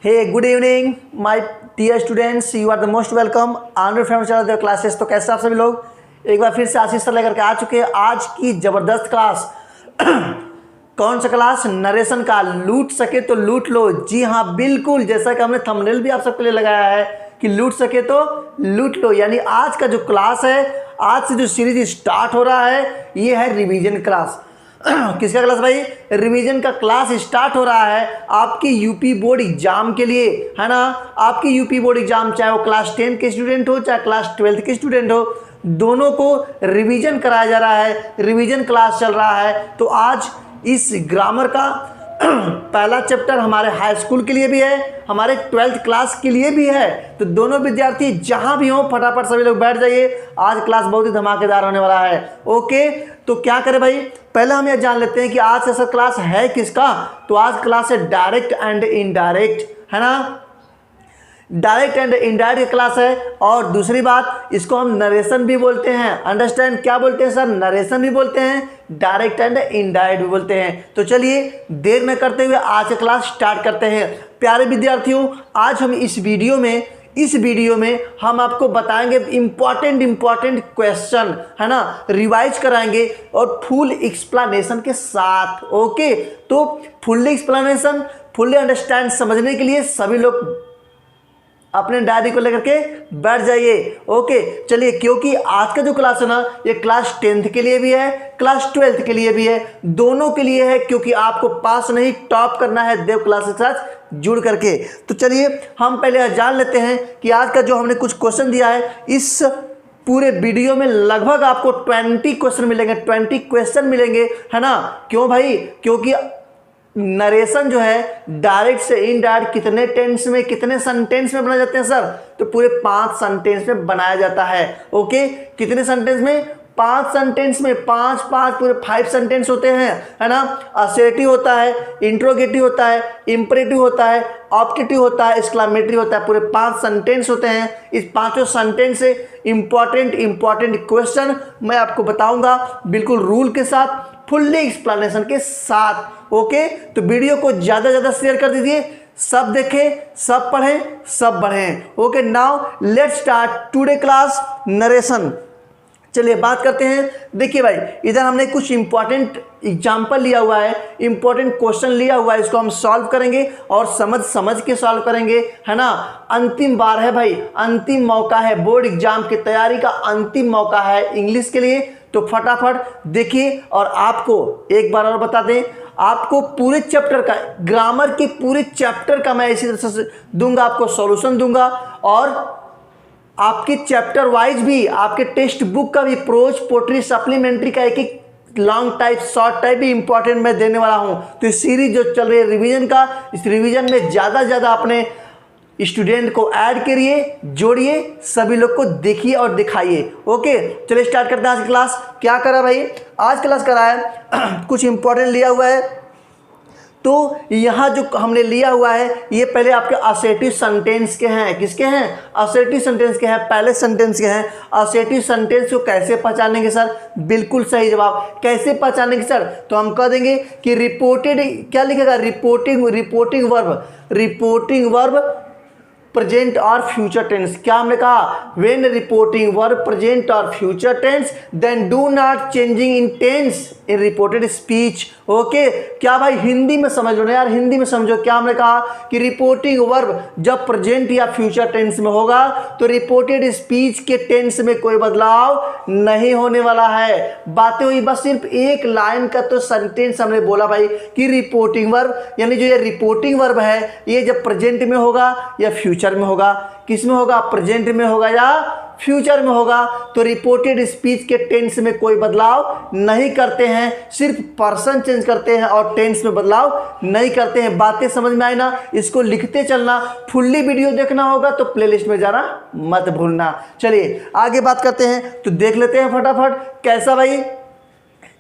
Hey good evening my dear students, you are the most welcome on friend channel classes. तो कैसे आप सभी लोग एक बार फिर से आशीष सर लेकर के आ चुके हैं आज की ज़बरदस्त क्लास। कौन सा क्लास? नरेशन का। लूट सके तो लूट लो। जी हाँ, बिल्कुल, जैसा कि हमने थंबनेल भी आप सबके लिए लगाया है कि लूट सके तो लूट लो। यानी आज का जो क्लास है, आज से जो सीरीज स्टार्ट हो रहा है, ये है रिवीजन क्लास। किसका क्लास भाई? रिवीजन का क्लास स्टार्ट हो रहा है आपकी यूपी बोर्ड एग्जाम के लिए, है ना। आपकी यूपी बोर्ड एग्जाम चाहे वो क्लास 10 के स्टूडेंट हो चाहे क्लास 12 के स्टूडेंट हो, दोनों को रिवीजन कराया जा रहा है, रिवीजन क्लास चल रहा है। तो आज इस ग्रामर का पहला चैप्टर हमारे हाई स्कूल के लिए भी है, हमारे 12th क्लास के लिए भी है। तो दोनों विद्यार्थी जहां भी हों फटाफट सभी लोग बैठ जाइए, आज क्लास बहुत ही धमाकेदार होने वाला है। ओके, तो क्या करें भाई, पहले हम ये जान लेते हैं कि आज ऐसा क्लास है किसका। तो आज क्लास है डायरेक्ट एंड इनडायरेक्ट, है ना। डायरेक्ट एंड इनडायरेक्ट क्लास है। और दूसरी बात, इसको हम नरेशन भी बोलते हैं। अंडरस्टैंड, क्या बोलते हैं सर? नरेशन भी बोलते हैं, डायरेक्ट एंड इनडायरेक्ट भी बोलते हैं। तो चलिए देर न करते हुए आज का क्लास स्टार्ट करते हैं। प्यारे विद्यार्थियों, आज हम इस वीडियो में हम आपको बताएंगे इंपॉर्टेंट क्वेश्चन, है ना, रिवाइज कराएंगे और फुल एक्सप्लेनेशन के साथ। ओके, तो फुल एक्सप्लेनेशन, फुल अंडरस्टैंड समझने के लिए सभी लोग अपने डायरी को लेकर के बैठ जाइए। ओके, चलिए, क्योंकि आज का जो क्लास है ना, ये क्लास 10th के लिए भी है, क्लास 12th के लिए भी है, दोनों के लिए है। क्योंकि आपको पास नहीं टॉप करना है देव क्लास के साथ जुड़ करके। तो चलिए हम पहले जान लेते हैं कि आज का जो हमने कुछ क्वेश्चन दिया है, इस पूरे वीडियो में लगभग आपको 20 क्वेश्चन मिलेंगे, 20 क्वेश्चन मिलेंगे, है ना। क्यों भाई? क्योंकि नरेशन जो है डायरेक्ट से इनडायरेक्ट कितने टेंस में, कितने सेंटेंस में बनाए जाते हैं सर? तो पूरे 5 सेंटेंस में बनाया जाता है। ओके, कितने सेंटेंस में? 5 सेंटेंस में, 5 पूरे 5 सेंटेंस होते हैं, है ना। असर्टिव होता है, इंट्रोगेटिव होता है, इंपरेटिव होता है, ऑब्जेक्टिव होता है, एक्सक्लेमेटरी होता है। पूरे 5 सेंटेंस होते हैं। इस 5 सेंटेंस से इंपॉर्टेंट क्वेश्चन मैं आपको बताऊंगा, बिल्कुल रूल के साथ, फुल्ली एक्सप्लेनेशन के साथ। ओके, तो वीडियो को ज़्यादा शेयर कर दीजिए, सब देखें, सब पढ़ें, सब बढ़ें। Okay, now let's start today class narration. चलिए बात करते हैं। देखिए भाई, इधर हमने कुछ इंपॉर्टेंट एग्जाम्पल लिया हुआ है, इंपॉर्टेंट क्वेश्चन लिया हुआ है, इसको हम सॉल्व करेंगे और समझ के सॉल्व करेंगे, है ना। अंतिम बार है भाई, अंतिम मौका है, बोर्ड एग्जाम की तैयारी का अंतिम मौका है इंग्लिश के लिए। तो फटाफट देखिए, और आपको एक बार और बता दें, आपको पूरे चैप्टर का, ग्रामर के पूरे चैप्टर का मैं इसी तरह से दूंगा, आपको सॉल्यूशन दूंगा। और आपके चैप्टर वाइज भी, आपके टेक्स्ट बुक का भी, प्रोज, पोट्री, सप्लीमेंट्री का एक लॉन्ग टाइप, शॉर्ट टाइप भी इंपॉर्टेंट मैं देने वाला हूं। तो इस सीरीज जो चल रही है रिवीजन का, इस रिवीजन में ज़्यादा अपने स्टूडेंट को ऐड करिए, जोड़िए, सभी लोग को देखिए और दिखाइए। ओके, चलिए स्टार्ट करते हैं आज की क्लास। क्या करा भाई? आज क्लास करा है कुछ इंपॉर्टेंट लिया हुआ है। तो यहाँ जो हमने लिया हुआ है, ये पहले आपके असर्टिव सेंटेंस के हैं। किसके हैं? असर्टिव सेंटेंस के हैं, पहले सेंटेंस के हैं। असर्टिव सेंटेंस को कैसे पहचानेंगे सर? बिल्कुल सही जवाब, कैसे पहचानेंगे सर? तो हम कह देंगे कि रिपोर्टेड, क्या लिखेगा? रिपोर्टिंग वर्ब प्रेजेंट और फ्यूचर टेंस। क्या हमने कहा? व्हेन रिपोर्टिंग वर्ब प्रेजेंट और future tense, then do not changing in tense in reported speech. Okay, क्या भाई हिंदी में समझ लो ना यार, हिंदी में समझो। क्या हमने कहा कि रिपोर्टिंग वर्ब जब प्रेजेंट या फ्यूचर टेंस में होगा तो रिपोर्टेड स्पीच के टेंस में कोई बदलाव नहीं होने वाला है। बातें हुई बस सिर्फ एक लाइन का। तो सेंटेंस हमने बोला भाई कि रिपोर्टिंग वर्ब, यानी जो ये रिपोर्टिंग वर्ब है, ये जब प्रेजेंट में होगा या फ्यूचर में होगा। किस में होगा? प्रेजेंट में होगा या फ्यूचर में होगा। तो रिपोर्टेड स्पीच के टेंस में कोई बदलाव नहीं करते हैं, सिर्फ पर्सन चेंज करते हैं और टेंस में बदलाव नहीं करते हैं। बातें समझ में आई ना? इसको लिखते चलना। फुल्ली वीडियो देखना होगा तो प्लेलिस्ट में जाना मत भूलना। चलिए आगे बात करते हैं, तो देख लेते हैं फटाफट कैसा भाई,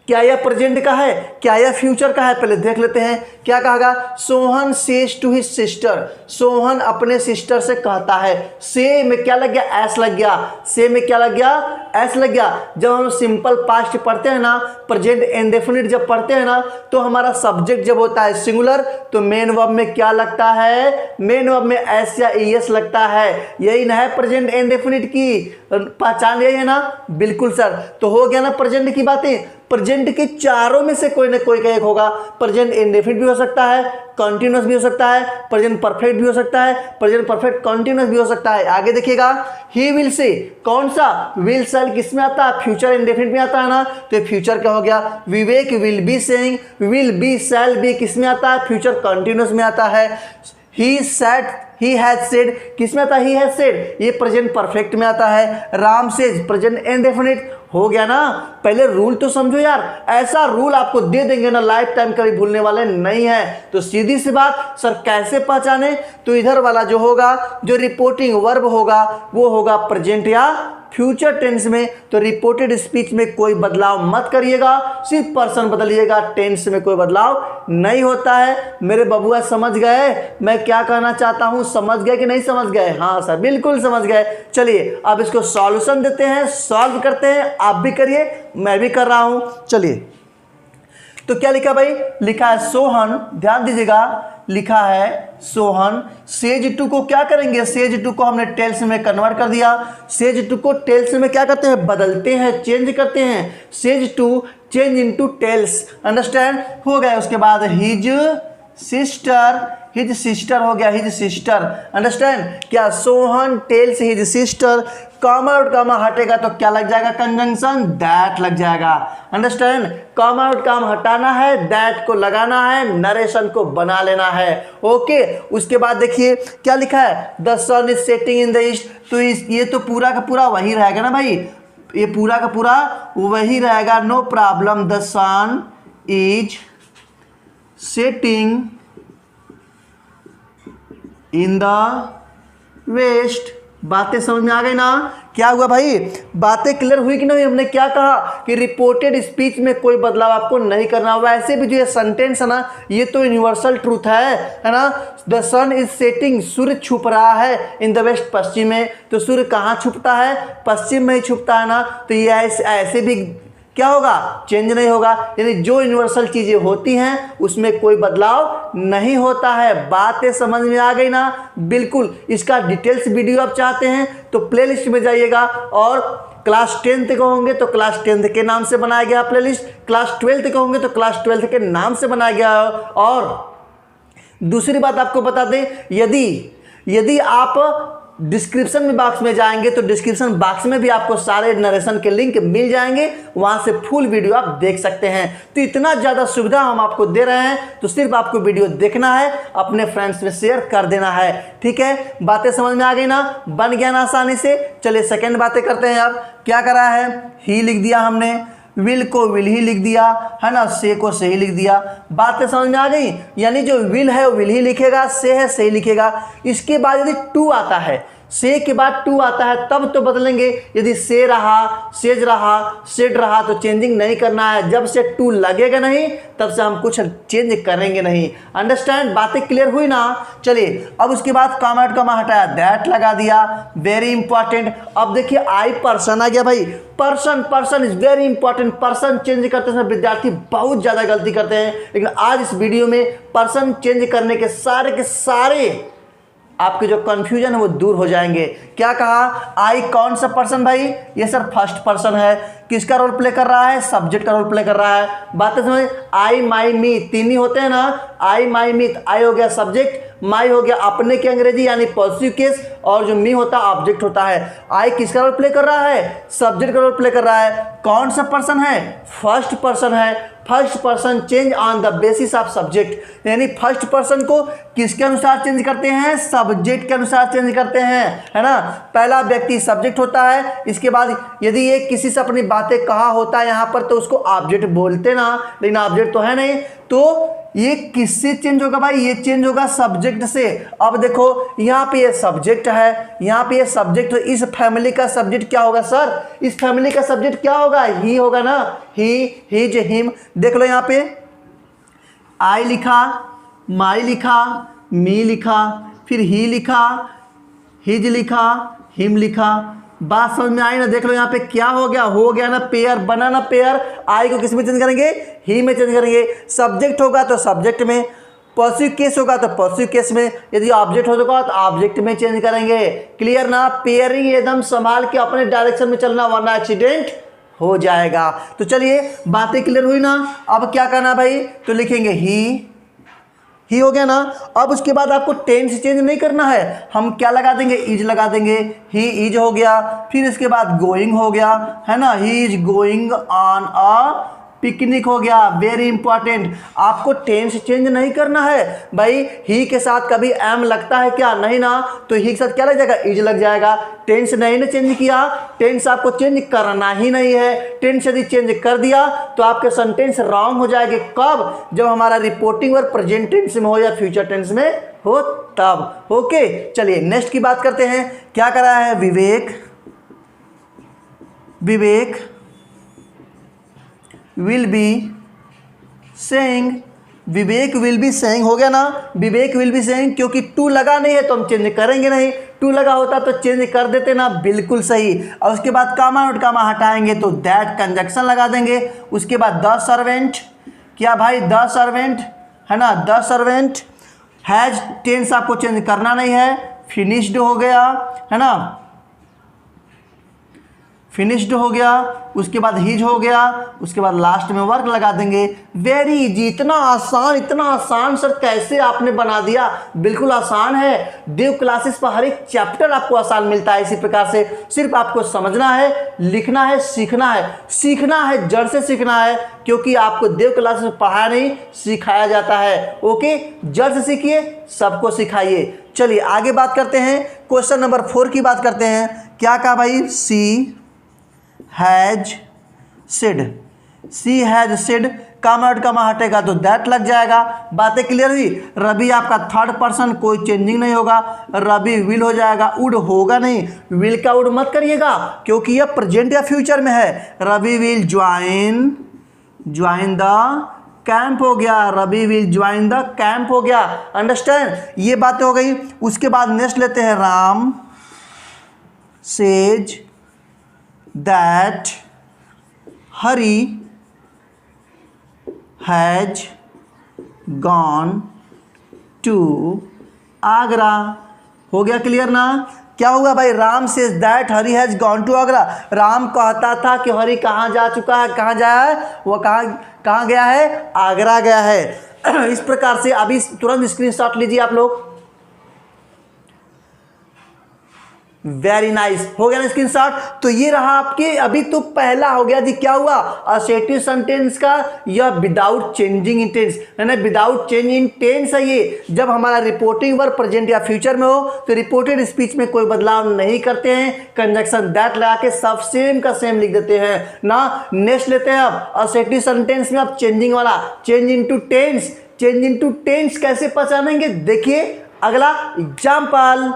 क्या यह प्रेजेंट का है, क्या यह फ्यूचर का है, पहले देख लेते हैं। क्या कहेगा? Sohan says to his sister. Sohan अपने सिस्टर से कहता है। से में क्या लग गया? एस लग गया। से में क्या लग गया? एस लग गया। जब हम सिंपल पास्ट पढ़ते हैं ना, प्रेजेंट इंडेफिनिट जब पढ़ते हैं ना, तो हमारा सब्जेक्ट जब होता है सिंगुलर तो मेन वर्ब में क्या लगता है, मेन वर्ब में एस या ईएस लगता है। यही ना है प्रेजेंट इंडेफिनिट की पहचान, यही है ना? बिल्कुल सर। तो हो गया ना प्रेजेंट की बातें। प्रेजेंट के चारों में से कोई ना कोई का एक होगा। प्रेजेंट इंडेफिनिट भी हो सकता है, कंटिन्यूअस भी हो सकता है, प्रेजेंट परफेक्ट भी हो सकता है, प्रेजेंट परफेक्ट कंटिन्यूअस भी हो सकता है। आगे देखिएगा, ही विल से, कौन सा विल शैल किस में आता है, फ्यूचर इंडेफिनिट में आता है ना, तो ये फ्यूचर क्या हो गया। Vivek will be saying, will be shall be किस में आता है, फ्यूचर कंटिन्यूअस में आता है। He said, he has said किस में आता है, ही हैज सेड, ये प्रेजेंट परफेक्ट में आता है। राम सेज प्रेजेंट इंडेफिनिट, हो गया ना। पहले रूल तो समझो यार, ऐसा रूल आपको दे देंगे ना, लाइफ टाइम कभी भूलने वाले नहीं है। तो सीधी सी बात सर, कैसे पहचाने, तो इधर वाला जो होगा, जो रिपोर्टिंग वर्ब होगा, वो होगा प्रेजेंट या फ्यूचर टेंस में। तो रिपोर्टेड स्पीच में कोई बदलाव मत करिएगा, सिर्फ पर्सन बदलिएगा, टेंस में कोई बदलाव नहीं होता है। मेरे बबुआ समझ गए मैं क्या कहना चाहता हूं, समझ गए कि नहीं समझ गए? हाँ सर बिल्कुल समझ गए। चलिए अब इसको सॉल्यूशन देते हैं, सॉल्व करते हैं, आप भी करिए मैं भी कर रहा हूं। चलिए तो क्या लिखा भाई, लिखा है सोहन, ध्यान दीजिएगा, लिखा है सोहन सेज टू को क्या करेंगे, सेज टू को हमने टेल्स में कन्वर्ट कर दिया। सेज टू को टेल्स में क्या करते हैं, बदलते हैं, चेंज करते हैं। Says to change into tells, understand हो गया। उसके बाद हिज सिस्टर, हिज सिस्टर हो गया, हिज सिस्टर, अंडरस्टैंड। क्या Sohan tells his sister, comma out comma हटेगा तो क्या लग जाएगा, कंजंक्शन दैट लग जाएगा, अंडरस्टैंड। कॉमा आउट कॉमा हटाना है, दैट को लगाना है, नरेशन को बना लेना है, ओके। उसके बाद देखिए क्या लिखा है, the sun is setting in the east, तो ये तो पूरा का पूरा वही रहेगा ना भाई, ये पूरा का पूरा वही रहेगा, no problem. The sun is setting in the west, बातें समझ में आ गई ना? क्या हुआ भाई, बातें क्लियर हुई कि नहीं? हमने क्या कहा कि रिपोर्टेड स्पीच में कोई बदलाव आपको नहीं करना। वैसे भी जो ये सेंटेंस है ना, ये तो यूनिवर्सल ट्रूथ है ना। द सन इज सेटिंग, सूर्य छुप रहा है इन द वेस्ट, पश्चिम में। तो सूर्य कहाँ छुपता है, पश्चिम में ही छुपता है ना। तो ये ऐसे भी क्या होगा, चेंज नहीं होगा। यानी जो यूनिवर्सल चीजें होती हैं उसमें कोई बदलाव नहीं होता है। बातें समझ में आ गई ना? बिल्कुल। इसका डिटेल्स वीडियो आप चाहते हैं तो प्लेलिस्ट में जाइएगा, और क्लास 10th के होंगे तो क्लास 10th के नाम से बनाया गया प्लेलिस्ट, क्लास 12th के होंगे तो क्लास 12th के नाम से बनाया गया। और दूसरी बात आपको बता दें, यदि आप डिस्क्रिप्शन में बॉक्स में जाएंगे तो डिस्क्रिप्शन बॉक्स में भी आपको सारे नरेशन के लिंक मिल जाएंगे, वहां से फुल वीडियो आप देख सकते हैं। तो इतना ज़्यादा सुविधा हम आपको दे रहे हैं, तो सिर्फ आपको वीडियो देखना है, अपने फ्रेंड्स में शेयर कर देना है, ठीक है। बातें समझ में आ गई ना, बन गया ना आसानी से। चलिए सेकेंड बातें करते हैं। अब क्या करा है, ही लिख दिया हमने, विल को विल ही लिख दिया है ना, से को से ही लिख दिया। बातें समझ में आ गई, यानी जो विल है वो विल ही लिखेगा, से है से ही लिखेगा। इसके बाद यदि टू आता है, से के बाद टू आता है तब तो बदलेंगे। यदि से रहा, सेज रहा, सेड रहा तो चेंजिंग नहीं करना है। जब से टू लगेगा नहीं तब से हम कुछ चेंज करेंगे नहीं, अंडरस्टैंड। बातें क्लियर हुई ना? चलिए अब उसके बाद कॉमा आउट कॉमा हटाया, दैट लगा दिया, वेरी इंपॉर्टेंट। अब देखिए आई पर्सन आ गया भाई, person is very important. Person change करते समय विद्यार्थी बहुत ज्यादा गलती करते हैं, लेकिन आज इस वीडियो में पर्सन चेंज करने के सारे आपके जो कंफ्यूजन है वो दूर हो जाएंगे। क्या कहा, आई कौन सा पर्सन भाई, ये सर फर्स्ट पर्सन है। किसका रोल प्ले कर रहा है, सब्जेक्ट का रोल प्ले कर रहा है। बातें समझ, आई माई मी तीन ही होते हैं ना, आई माई मी, आई हो गया सब्जेक्ट, माई हो गया अपने की अंग्रेजी यानी पॉजिटिव केस, और जो मी होता है ऑब्जेक्ट होता है। आई किसका रोल प्ले कर रहा है, सब्जेक्ट का रोल प्ले कर रहा है। कौन सा पर्सन है, फर्स्ट पर्सन है। First person change on the basis of subject, यानी फर्स्ट पर्सन को किसके अनुसार चेंज करते हैं, सब्जेक्ट के अनुसार चेंज करते हैं, है ना। पहला व्यक्ति सब्जेक्ट होता है, इसके बाद यदि ये किसी से अपनी बातें कहा होता है यहाँ पर तो उसको ऑब्जेक्ट बोलते ना, लेकिन ऑब्जेक्ट तो है नहीं, तो ये किससे चेंज होगा भाई, ये चेंज होगा सब्जेक्ट से। अब देखो यहाँ पे ये सब्जेक्ट है, यहाँ पे ये सब्जेक्ट, तो इस फैमिली का सब्जेक्ट क्या होगा सर, इस फैमिली का सब्जेक्ट क्या होगा, ही होगा ना, ही, हिज, हिम। देख लो यहाँ पे आई लिखा, माई लिखा, मी लिखा, फिर ही लिखा, हिज लिखा, हिम लिखा। बात समझ में आई ना? देख लो यहाँ पे क्या हो गया ना, पेयर बना ना पेयर। आई को किस में चेंज करेंगे, ही में चेंज करेंगे। सब्जेक्ट होगा तो सब्जेक्ट में, पॉजिटिव केस होगा तो पॉजिटिव केस में, यदि ऑब्जेक्ट होगा तो ऑब्जेक्ट में चेंज करेंगे। क्लियर ना? पेयरिंग एकदम संभाल के अपने डायरेक्शन में चलना, वरना एक्सीडेंट हो जाएगा। तो चलिए बातें क्लियर हुई ना? अब क्या करना भाई, तो लिखेंगे ही हो गया ना। अब उसके बाद आपको टेंस चेंज नहीं करना है, हम क्या लगा देंगे, इज लगा देंगे। ही इज हो गया, फिर इसके बाद गोइंग हो गया, है ना, he is going on a picnic हो गया। वेरी इंपॉर्टेंट, आपको टेंस चेंज नहीं करना है भाई। ही के साथ कभी एम लगता है क्या? नहीं ना, तो ही के साथ क्या लग जाएगा, इज लग जाएगा। टेंस नहीं ना चेंज किया, टेंस आपको चेंज करना ही नहीं है। टेंस यदि चेंज कर दिया तो आपके सेंटेंस रॉन्ग हो जाएंगे। कब? जब हमारा रिपोर्टिंग वर्ब प्रेजेंट टेंस में हो या फ्यूचर टेंस में हो तब। ओके, चलिए नेक्स्ट की बात करते हैं। क्या करा है, Vivek will be saying, Vivek will be saying हो गया ना। विवेक विल बी सेइंग, क्योंकि टू लगा नहीं है तो हम चेंज करेंगे नहीं, टू लगा होता तो चेंज कर देते ना, बिल्कुल सही। और उसके बाद कामा और कामा हटाएंगे तो दैट कंजक्शन लगा देंगे। उसके बाद द सर्वेंट, क्या भाई, द सर्वेंट है ना, द सर्वेंट हैज, टेंस आपको चेंज करना नहीं है। फिनिश्ड हो गया, है ना, फिनिश्ड हो गया। उसके बाद हिज हो गया, उसके बाद लास्ट में वर्क लगा देंगे। वेरी इजी, इतना आसान सर कैसे आपने बना दिया? बिल्कुल आसान है। देव क्लासेस पर हर एक चैप्टर आपको आसान मिलता है। इसी प्रकार से सिर्फ आपको समझना है, लिखना है, सीखना है, जड़ से सीखना है, क्योंकि आपको देव क्लासेस में पढ़ाया नहीं सिखाया जाता है। ओके, जड़ से सीखिए, सबको सिखाइए। चलिए आगे बात करते हैं, क्वेश्चन नंबर 4 की बात करते हैं। क्या कहा भाई, सी हैज सिड, कामा और कामा हटेगा तो दैट लग जाएगा। बातें क्लियर हुई? रवि आपका थर्ड पर्सन, कोई चेंजिंग नहीं होगा, रवि विल हो जाएगा, वुड होगा नहीं, विल का वुड मत करिएगा क्योंकि यह प्रेजेंट या फ्यूचर में है। Ravi will join the camp हो गया, Ravi will join the camp हो गया। अंडरस्टैंड? ये बातें हो गई। उसके बाद नेक्स्ट लेते हैं, Ram says that Hari has gone to Agra. हो गया क्लियर ना? क्या होगा भाई, Ram says that Hari has gone to Agra. राम कहता था कि हरी कहाँ जा चुका है, कहाँ जाया है, वो कहाँ गया है, आगरा गया है। इस प्रकार से अभी तुरंत स्क्रीनशॉट लीजिए आप लोग। वेरी नाइस, हो गया ना स्क्रीनशॉट? तो ये रहा आपके, अभी तो पहला हो गया जी। क्या हुआ, असर्टिव सेंटेंस का या विदाउट चेंजिंग इन टेंस, यानी विदाउट चेंज इन टेंस है ये। जब हमारा रिपोर्टिंग वर्ब प्रेजेंट या फ्यूचर में हो तो रिपोर्टेड स्पीच में कोई बदलाव नहीं करते हैं, कंजक्शन दैट लगा के सब सेम का सेम लिख देते हैं ना। नेक्स्ट लेते हैं अब असर्टिव सेंटेंस में, अब चेंजिंग वाला, चेंज इनटू टेंस कैसे पहचानेंगे, देखिए अगला एग्जाम्पल।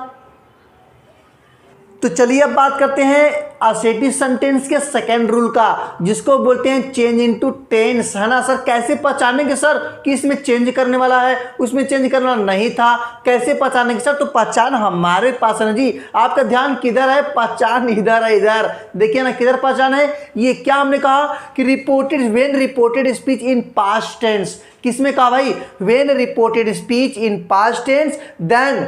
तो चलिए अब बात करते हैं असर्टिव सेंटेंस के सेकेंड रूल का, जिसको बोलते हैं चेंज इनटू टेंस, है ना। सर कैसे पहचानेंगे सर कि इसमें चेंज करने वाला है, उसमें चेंज करने वाला नहीं था, कैसे पहचानेंगे सर? तो पहचान हमारे पास है जी। आपका ध्यान किधर है, पहचान इधर है, इधर देखिए ना, किधर पहचान है। ये क्या हमने कहा कि when reported speech in past tense, किसमें कहा भाई, when reported speech in past tense then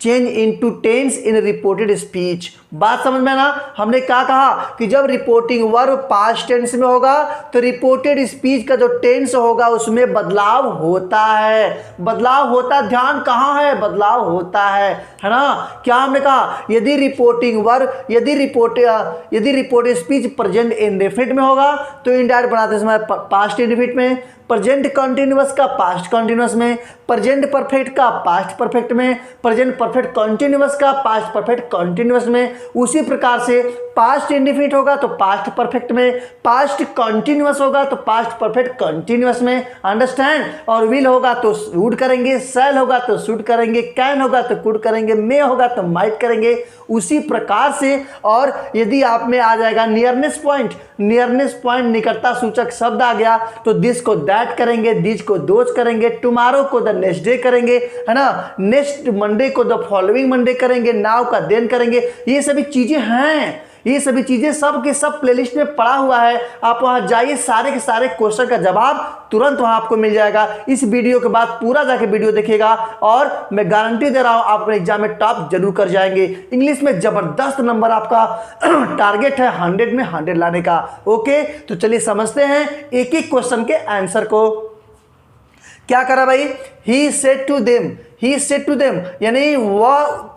change into tense in reported speech. बात समझ में ना? हमने क्या कहा कि जब रिपोर्टिंग वर्ब पास्ट टेंस में होगा तो रिपोर्टेड स्पीच का जो टेंस होगा उसमें बदलाव होता है, बदलाव होता, ध्यान कहाँ है, बदलाव होता है ना। क्या हमने कहा, यदि रिपोर्टिंग वर्ब, यदि रिपोर्टेड स्पीच प्रेजेंट इंडेफिनिट में होगा तो इनडायरेक्ट बनाते समय पास्ट इंडेफिनिट में, प्रेजेंट कंटिन्यूअस का पास्ट कंटिन्यूअस में, प्रेजेंट परफेक्ट का पास्ट परफेक्ट में, प्रेजेंट परफेक्ट कंटिन्यूअस का पास्ट परफेक्ट कंटिन्यूअस में। उसी प्रकार से पास्ट इंडेफिनिट होगा तो पास्ट परफेक्ट में, पास्ट कंटिन्यूअस होगा तो पास्ट परफेक्ट कंटिन्यूअस में। अंडरस्टैंड? और विल होगा तो वुड करेंगे, शैल होगा तो शुड करेंगे, कैन होगा तो कुड करेंगे, मे होगा तो माइट करेंगे। उसी प्रकार से, और यदि आप में आ जाएगा नियरनेस पॉइंट, निकटता सूचक शब्द आ गया तो दिस को दैट करेंगे, दिस को दोज करेंगे, टुमारो को द नेक्स्ट डे करेंगे, है ना, नेक्स्ट मंडे को द फॉलोइंग मंडे करेंगे, नाउ का देन करेंगे। ये सभी चीजें हैं, ये सभी चीज़ें सब के सब प्लेलिस्ट में पड़ा हुआ है, आप वहाँ जाइए, सारे के सारे क्वेश्चन का जवाब तुरंत वहाँ आपको मिल जाएगा। इस वीडियो के बाद पूरा जाके वीडियो देखिएगा और मैं गारंटी दे रहा हूँ आप अपने एग्जाम में टॉप जरूर कर जाएंगे। इंग्लिश में ज़बरदस्त नंबर आपका टारगेट है 100 में 100 लाने का। ओके, तो चलिए समझते हैं एक एक क्वेश्चन के आंसर को। क्या करा भाई, ही सेड टू देम यानी वह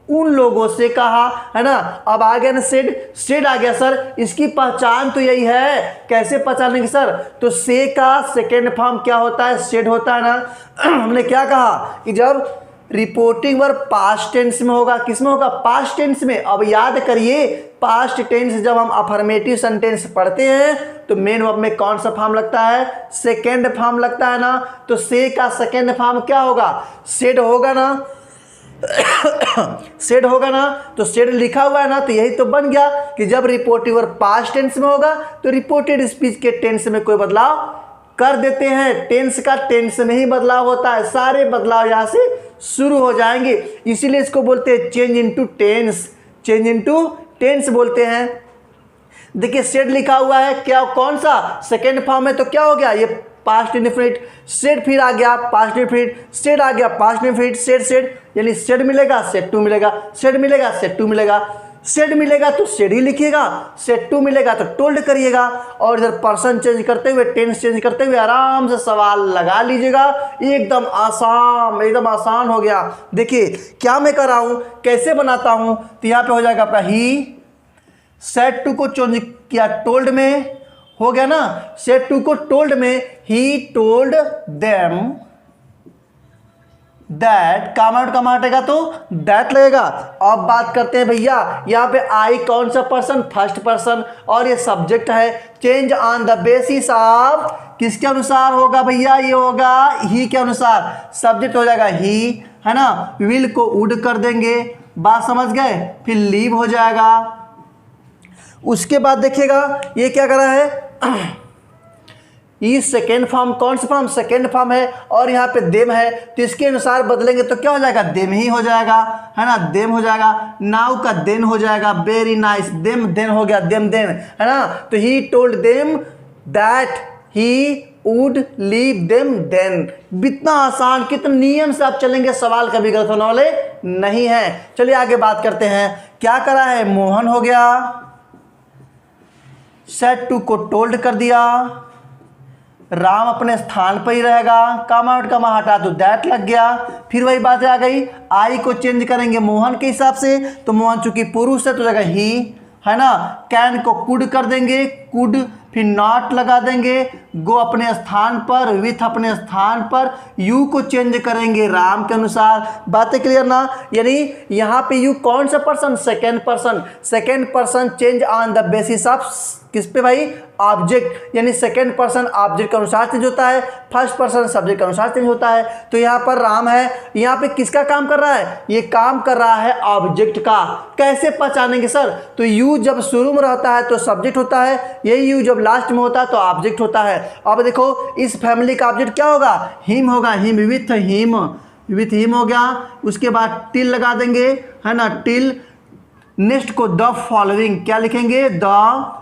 उन लोगों से कहा, है ना। अब आ गया ना सेड आ गया सर, इसकी पहचान तो यही है, कैसे पहचानेंगे सर, तो से का सेकेंड फॉर्म क्या होता है, सेड होता है ना। हमने क्या कहा कि जब रिपोर्टिंग वर्ब पास्ट टेंस में होगा, किस में होगा, पास्ट टेंस में। अब याद करिए पास्ट टेंस जब हम अफर्मेटिव सेंटेंस पढ़ते हैं तो मेन वर्ब में कौन सा फॉर्म लगता है, सेकेंड फॉर्म लगता है ना। तो से का सेकेंड फॉर्म क्या होगा, सेड होगा ना। सेड होगा ना, तो सेड लिखा हुआ है ना, तो यही तो बन गया कि जब रिपोर्टिव वर्ब पास्ट टेंस में होगा तो रिपोर्टेड स्पीच के टेंस में कोई बदलाव कर देते हैं। टेंस का टेंस में ही बदलाव होता है, सारे बदलाव यहाँ से शुरू हो जाएंगे, इसीलिए इसको बोलते हैं change into tense, change into tense बोलते हैं। देखिए सेड लिखा हुआ है, क्या कौन सा, सेकेंड फॉर्म है, तो क्या हो गया, ये पास्ट इंडेफिनिट, सेड फिर आ गया पास्ट इंडेफिनिट, सेड आ गया पास्ट इंडेफिनिट, सेड यानी सेड मिलेगा सेड टू मिलेगा, सेड मिलेगा सेड टू मिलेगा, सेड मिलेगा तो सेड ही लिखिएगा, सेड टू मिलेगा तो टोल्ड करिएगा, और इधर पर्सन चेंज करते हुए टेंस चेंज करते हुए आराम से सवाल लगा लीजिएगा। एकदम आसान हो गया। देखिए क्या मैं कर रहा हूँ, कैसे बनाता हूँ, तो यहाँ पे हो जाएगा आपका ही, सेड टू को चेंज किया टोल्ड में, हो गया ना, सेड टू को टोल्ड में, ही टोल्ड देम दैट, काम आउट हटेगा तो दैट लगेगा। अब बात करते हैं भैया, यहाँ पे आई कौन सा पर्सन, फर्स्ट पर्सन, और ये सब्जेक्ट है। Change on the basis of, किसके अनुसार होगा भैया, ये होगा ही के अनुसार, सब्जेक्ट हो जाएगा ही, है ना। विल को वुड कर देंगे, बात समझ गए, फिर लीव हो जाएगा। उसके बाद देखिएगा ये क्या कर रहा है, ये सेकेंड फॉर्म, कौन सा फॉर्म, सेकेंड फॉर्म है, और यहाँ पे देम है, तो इसके अनुसार बदलेंगे तो क्या हो जाएगा, देम ही हो जाएगा, है ना, देम हो जाएगा। नाउ का देन हो जाएगा, वेरी नाइस, देम देन हो गया, देम देन, है ना। तो he told them that he would leave them then. कितना आसान, कितने नियम से आप चलेंगे, सवाल कभी गलत होने वाले नहीं है। चलिए आगे बात करते हैं, क्या करा है, मोहन हो गया, सेड टू को टोल्ड कर दिया, राम अपने स्थान पर ही रहेगा, कामा आउट कामा हटा तो दैट लग गया। फिर वही बात आ गई, आई को चेंज करेंगे मोहन के हिसाब से, तो मोहन चूंकि पुरुष है तो जगह ही, है ना। कैन को कुड कर देंगे, कुड, फिर नॉट लगा देंगे, गो अपने स्थान पर, विथ अपने स्थान पर, यू को चेंज करेंगे राम के अनुसार। बातें क्लियर ना, यानी यहाँ पे यू कौन सा person, second person change on the basis of, किस पे भाई, ऑब्जेक्ट, यानी सेकेंड पर्सन ऑब्जेक्ट के अनुसार चेंज होता है, फर्स्ट पर्सन सब्जेक्ट के अनुसार चेंज होता है। तो यहाँ पर राम है, यहाँ पे किसका काम कर रहा है, ये काम कर रहा है ऑब्जेक्ट का। कैसे पहचानेंगे सर, तो यू जब शुरू में रहता है तो सब्जेक्ट होता है, यही यू जब लास्ट में होता है तो ऑब्जेक्ट होता है। अब देखो इस फैमिली का ऑब्जेक्ट क्या होगा, हिम होगा, हिम विथ हिम हो गया। उसके बाद टिल लगा देंगे, है ना, टिल। नेक्स्ट को द फॉलोइंग, क्या लिखेंगे, द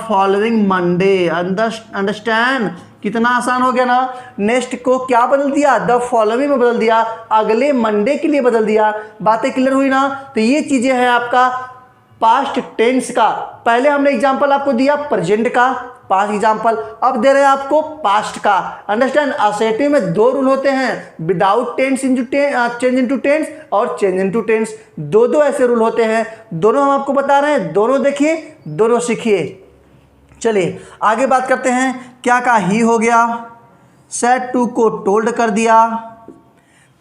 फॉलोइंग मंडे। अंडरस्टैंड, कितना आसान हो गया ना। नेक्स्ट को क्या बदल दिया, द फॉलोइंग में बदल दिया, अगले मंडे के लिए बदल दिया। बातें क्लियर हुई ना। तो ये चीजें हैं आपका पास्ट टेंस का। पहले हमने एग्जांपल आपको दिया प्रेजेंट का, पास्ट एग्जांपल, अब दे रहे हैं आपको पास्ट का। अंडरस्टैंड, असेटिव में दो रूल होते हैं, without tense change into tense और चेंज इनटू टेंस, दो ऐसे रूल होते हैं। दोनों हम आपको बता रहे हैं, दोनों देखिए, दोनों सीखिए। चलिए आगे बात करते हैं, क्या कहा, ही हो गया, सेड टू को टोल्ड कर दिया,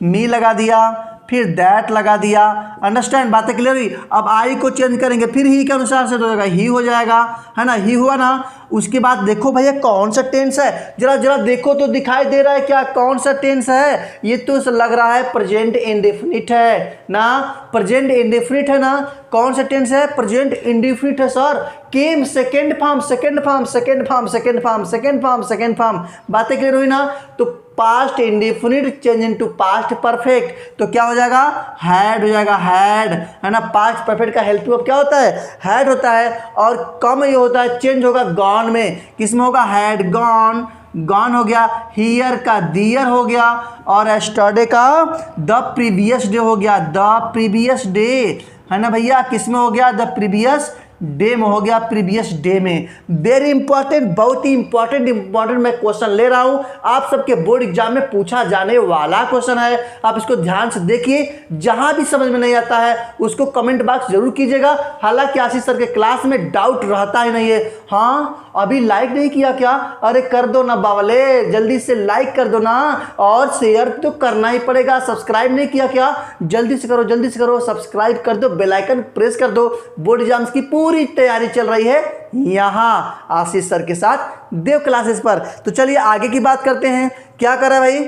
मी लगा दिया, फिर दैट लगा दिया। अंडरस्टैंड, बातें क्लियर हुई। अब आई को चेंज करेंगे, फिर ही के अनुसार से तो ही हो जाएगा, है ना, ही हुआ ना। उसके बाद देखो भैया कौन सा टेंस है, जरा देखो तो दिखाई दे रहा है क्या, कौन सा टेंस है, ये तो लग रहा है प्रेजेंट इंडेफिनिट है ना, प्रेजेंट इंडेफिनिट है ना। कौन सा टेंस है? प्रेजेंट इंडेफिनिट है सर। केम second form, second form, second form, second form, second form, second form. बातें क्लियर हुई ना? तो past indefinite change into past perfect, तो क्या हो जाएगा? हैड हो जाएगा, हैड, है ना। पास्ट परफेक्ट का हेल्पिंग वर्ब क्या होता है? हैड होता है। और कम ये होता है, चेंज होगा गॉन में। किस में होगा? हैड गॉन, गॉन हो गया। हियर का दियर हो गया, और एस्टरडे का द प्रीवियस डे हो गया, द प्रीवियस डे, है ना भैया। किस में हो गया? द प्रीवियस डे में हो गया, प्रीवियस डे में। वेरी इंपॉर्टेंट, बहुत ही इंपॉर्टेंट मैं क्वेश्चन ले रहा हूं। आप सबके बोर्ड एग्जाम में पूछा जाने वाला क्वेश्चन है, आप इसको ध्यान से देखिए। जहां भी समझ में नहीं आता है उसको कमेंट बॉक्स जरूर कीजिएगा। हालांकि आशीष सर के क्लास में डाउट रहता ही नहीं है। हाँ, अभी लाइक नहीं किया क्या? अरे कर दो ना बावले, जल्दी से लाइक कर दो ना, और शेयर तो करना ही पड़ेगा। सब्सक्राइब नहीं किया क्या? जल्दी से करो, जल्दी से करो, सब्सक्राइब कर दो, बेल आइकन प्रेस कर दो। बोर्ड एग्जाम्स की पूरी तैयारी चल रही है यहाँ आशीष सर के साथ देव क्लासेस पर। तो चलिए आगे की बात करते हैं। क्या कर रहा है भाई?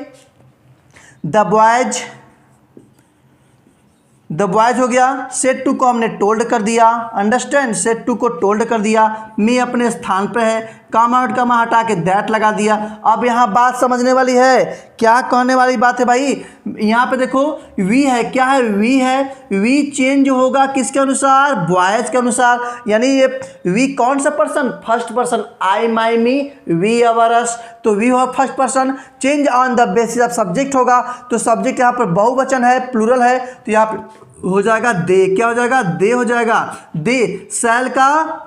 द बॉयज हो गया। सेट टू को हमने टोल्ड कर दिया, अंडरस्टैंड। सेट टू को टोल्ड कर दिया। मी अपने स्थान पे है, कामा आउट कामा हटा के दैट लगा दिया। अब यहाँ बात समझने वाली है। क्या कहने वाली बात है भाई? यहाँ पे देखो वी है, क्या है? वी है। वी चेंज होगा किसके अनुसार? बॉयज के अनुसार। यानी ये वी कौन सा person? First person. I, my, me, we, our, us. तो वी हो first person. Change on the basis of subject होगा, तो सब्जेक्ट यहाँ पर बहुवचन है, प्लूरल है, तो यहाँ पे हो जाएगा दे। क्या हो जाएगा? दे हो जाएगा। दे। सेल का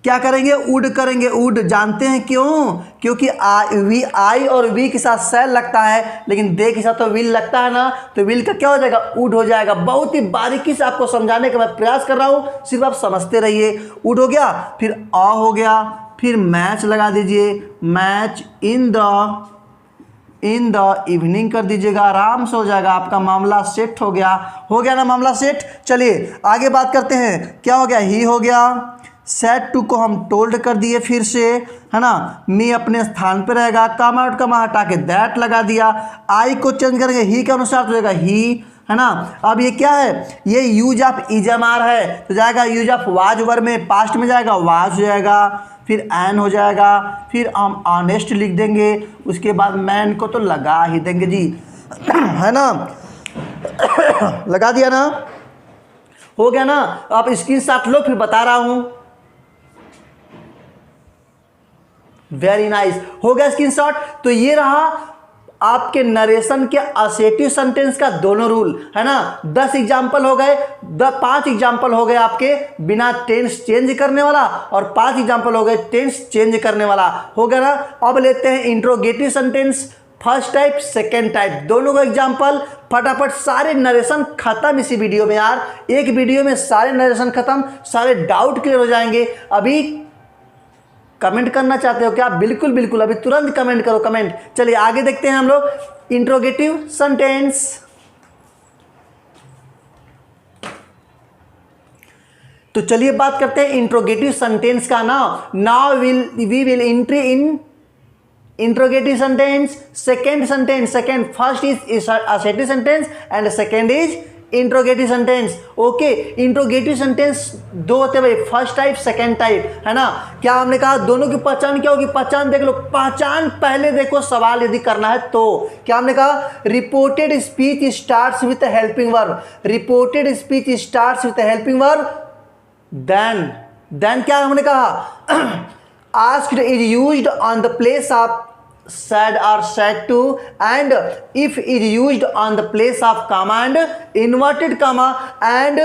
क्या करेंगे? वुड करेंगे। वुड जानते हैं क्यों? क्योंकि आई और वी के साथ सेल लगता है, लेकिन दे के साथ तो विल लगता है ना, तो विल का क्या हो जाएगा? वुड हो जाएगा। बहुत ही बारीकी से आपको समझाने का मैं प्रयास कर रहा हूं, सिर्फ आप समझते रहिए। वुड हो गया, फिर आ हो गया, फिर मैच लगा दीजिए। मैच इन द इवनिंग कर दीजिएगा, आराम से हो जाएगा। आपका मामला सेट हो गया। हो गया ना मामला सेट? चलिए आगे बात करते हैं। क्या हो गया? ही हो गया। सेट टू को हम टोल्ड कर दिए फिर से, है ना। मी अपने स्थान पे रहेगा, कामा आउट कामा हटा के दैट लगा दिया। आई को चेंज करेंगे, ही के अनुसार तो जाएगा ही, है ना। अब ये क्या है? ये यूज ऑफ इजमार है, तो जाएगा यूज ऑफ वाज वर्ब में, पास्ट में जाएगा वाज हो जाएगा, फिर एन हो जाएगा, फिर हम ऑनेस्ट लिख देंगे, उसके बाद मैन को तो लगा ही देंगे जी, है ना। लगा दिया ना? हो गया ना? आप स्क्रीनशॉट लो, फिर बता रहा हूं। वेरी नाइस, हो गया स्क्रीनशॉट। तो ये रहा आपके नरेशन के असेटिव सेंटेंस का दोनों रूल, है ना। 10 एग्जाम्पल हो गए, 5 एग्जाम्पल हो गए आपके बिना टेंस चेंज करने वाला, और 5 एग्जाम्पल हो गए टेंस चेंज करने वाला। हो गया ना? अब लेते हैं interrogative sentence, first type, second type, दोनों का एग्जाम्पल। फटाफट सारे नरेशन खत्म इसी वीडियो में यार, एक वीडियो में सारे नरेशन खत्म, सारे डाउट क्लियर हो जाएंगे। अभी कमेंट करना चाहते हो क्या? बिल्कुल बिल्कुल, अभी तुरंत कमेंट करो, कमेंट। चलिए आगे देखते हैं हम लोग इंट्रोगेटिव सेंटेंस। तो चलिए बात करते हैं इंट्रोगेटिव सेंटेंस का ना। Now we will entry in interrogative sentence, second sentence. Second, first is assertive sentence and second is interrogative sentence. Okay, interrogative sentence दो होते हैं भाई, फर्स्ट टाइप, सेकेंड टाइप, है ना। क्या हमने कहा? दोनों की पहचान क्या होगी? पहचान देख लो, पहचान पहले देखो, सवाल यदि करना है तो। क्या हमने कहा? Reported speech starts with helping verb. Reported speech starts with helping verb. Then क्या हमने कहा? Asked is used on the place of said or said to, and if is used on the place of comma and inverted comma, and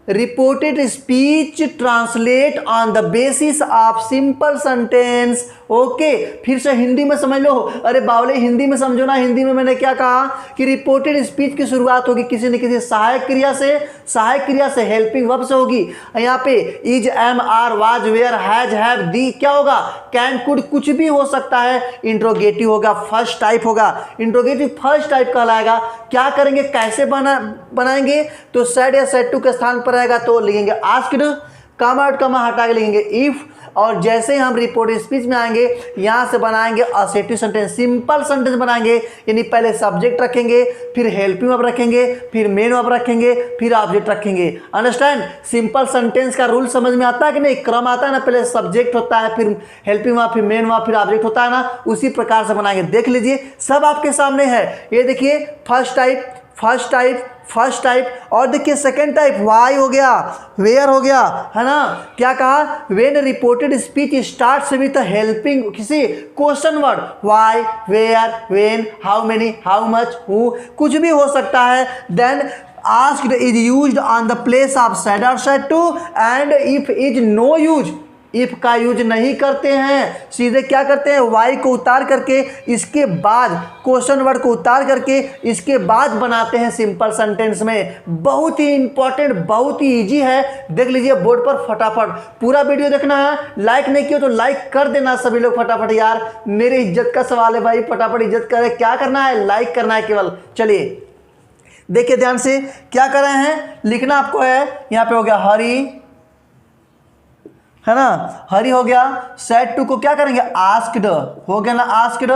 reported speech translate on the basis of simple sentence। Okay, फिर से हिंदी में समझ लो। अरे बावले, हिंदी में समझो ना। हिंदी में मैंने क्या कहा कि रिपोर्टेड स्पीच की शुरुआत होगी किसी न किसी सहायक क्रिया से, सहायक क्रिया से हेल्पिंग वर्ब से होगी। यहाँ पे is, am, are, was, were, has, have, the, क्या होगा? कैन, कुड, कुछ भी हो सकता है। इंट्रोगेटिव होगा, फर्स्ट टाइप होगा। इंट्रोगेटिव फर्स्ट टाइप कहलाएगा। क्या करेंगे? कैसे बनाएंगे? तो सेड या सेड टू के स्थान पर रहेगा तो लिखेंगे आस्क्ड, कामा आउट कामा हटा के लिखेंगे इफ, और जैसे ही हम रिपोर्टेड स्पीच में आएंगे यहाँ से बनाएंगे असर्टिव सेंटेंस, सिंपल सेंटेंस बनाएंगे। यानी पहले सब्जेक्ट रखेंगे, फिर हेल्पिंग वर्ब रखेंगे, फिर मेन वर्ब रखेंगे, फिर ऑब्जेक्ट रखेंगे। अंडरस्टैंड? सिंपल सेंटेंस का रूल समझ में आता है कि नहीं? क्रम आता है ना, पहले सब्जेक्ट होता है, फिर हेल्पिंग वर्ब, फिर मेन वर्ब, फिर ऑब्जेक्ट होता है ना, उसी प्रकार से बनाएंगे। देख लीजिए सब आपके सामने है। ये देखिए first type, first type, first type, और देखिए सेकेंड टाइप वाई हो गया, वेयर हो गया, है ना। क्या कहा? When reported speech starts with helping किसी question word, why, where, when, how many, how much, who, कुछ भी हो सकता है। Then asked is used on the place of said और said to, and if is no use, if का use नहीं करते हैं, सीधे क्या करते हैं? वाई को उतार करके इसके बाद क्वेश्चन वर्ड को उतार करके इसके बाद बनाते हैं सिंपल सेंटेंस में। बहुत ही इंपॉर्टेंट, बहुत ही इजी है। देख लीजिए बोर्ड पर फटाफट, पूरा वीडियो देखना है। लाइक नहीं किया तो लाइक कर देना सभी लोग फटाफट यार, मेरी इज्जत का सवाल है भाई, फटाफट इज्जत करें। क्या करना है? लाइक करना है केवल। चलिए देखिए ध्यान से क्या कर रहे हैं, लिखना आपको है। यहाँ पे हो गया हरी, है ना, हरी हो गया। सेड टू को क्या करेंगे? आस्क्ड हो गया ना, आस्क्ड,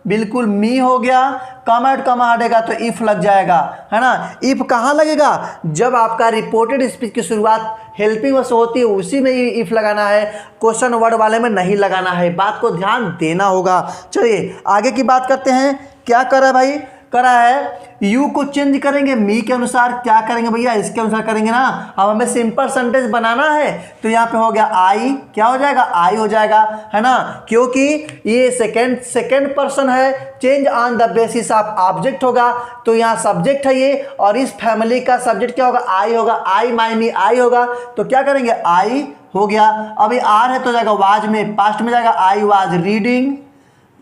बिल्कुल। मी हो गया, कमा एड कमा हटेगा तो इफ लग जाएगा, है ना। इफ कहाँ लगेगा? जब आपका रिपोर्टेड स्पीच की शुरुआत हेल्पिंग वर्ब से होती है उसी में ही इफ लगाना है, क्वेश्चन वर्ड वाले में नहीं लगाना है। बात को ध्यान देना होगा। चलिए आगे की बात करते हैं। क्या कर रहा है भाई? करा है यू को चेंज करेंगे मी के अनुसार। क्या करेंगे भैया? इसके अनुसार करेंगे ना। अब हमें सिंपल सेंटेंस बनाना है तो यहाँ पे हो गया आई, क्या हो जाएगा? आई हो जाएगा, है ना, क्योंकि ये सेकेंड पर्सन है। Change on the basis of object होगा तो यहाँ सब्जेक्ट है ये, और इस फैमिली का सब्जेक्ट क्या होगा? आई होगा। आई माई मी, आई होगा तो क्या करेंगे? आई हो गया। अभी आर है तो जाएगा वाज में, पास्ट में जाएगा I was reading,